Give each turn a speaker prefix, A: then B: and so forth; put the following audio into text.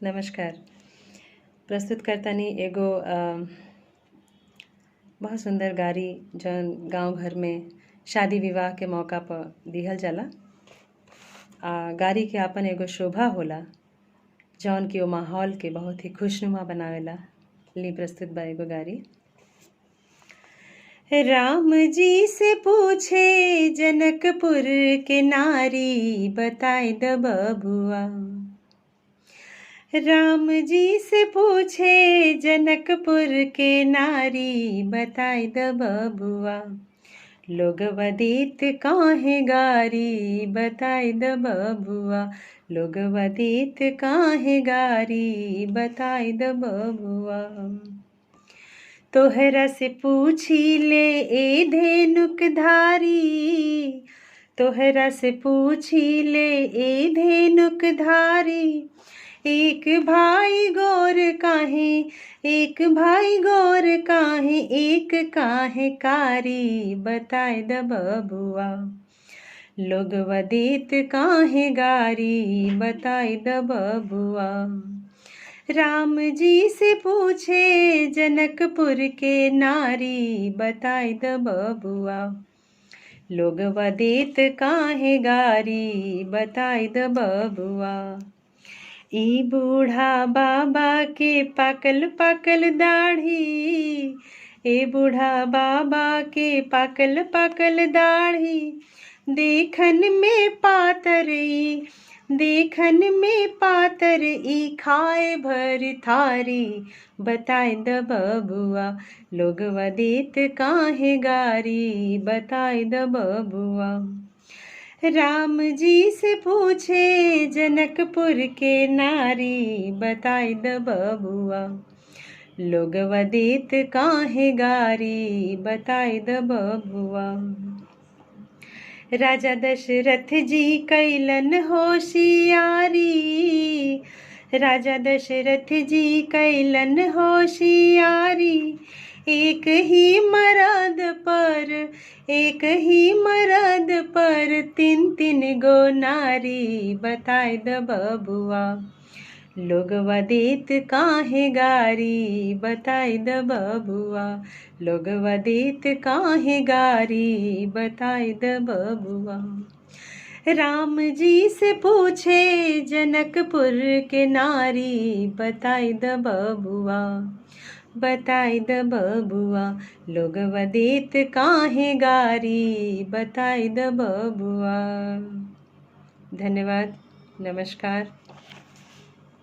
A: नमस्कार। प्रस्तुत करतानी एगो बहुत सुंदर गारी जौन गांव घर में शादी विवाह के मौका पर दिहल जाला। गारी के आपन एगो शोभा होला जौन की ओ माहौल के बहुत ही खुशनुमा बनावेला। ली प्रस्तुत बा एगो गारी। राम जी से पूछे जनकपुर के नारी, बताए द बबुआ। राम जी से पूछे जनकपुर के नारी, बताए द बबुआ। लोगवा देत काहे गारी, बताए द बबुआ। लोगवा देत काहे गारी, बताए द बबुआ। तोहरा से पूछी ले ए धेनुक धारी, तोहरा से पूछी ले ए धेनुक धारी। एक भाई गोर काहे, एक भाई गोर काहे, एक काहे कारी, बताए द बबुआ। लोगवा देत काहे गारी, बताए द बबुआ। राम जी से पूछे जनकपुर के नारी, बताए द बबुआ। लोगवा देत काहे गारी, बताए द बबुआ। ई बूढ़ा बाबा के पाकल पाकल दाढ़ी, ए बूढ़ा बाबा के पाकल पाकल दाढ़ी। देखन में पातर ई, देखन में पातर ई, खाए भर थारी, बताए द बबुआ। लोगवा देत काहे गारी, बताए द बबुआ। राम जी से पूछे जनकपुर के नारी, बताए द बबुआ। लोगवा देत काहे गारी, बताए द बबुआ। राजा दशरथ जी कैलन होशियारी, राजा दशरथ जी कैलन होशियारी। एक ही मर्द पर, एक ही मर्द पर तीन तीन गो नारी, बताए द बबुआ। लोगवा देत काहे गारी, बताए द बबुआ। लोगवा देत काहे गारी, बताए द बबुआ। राम जी से पूछे जनकपुर के नारी, बताए द बबुआ। बताए द बबुआ। लोगवा देत काहे गारी, बताए द बबुआ। धन्यवाद। नमस्कार।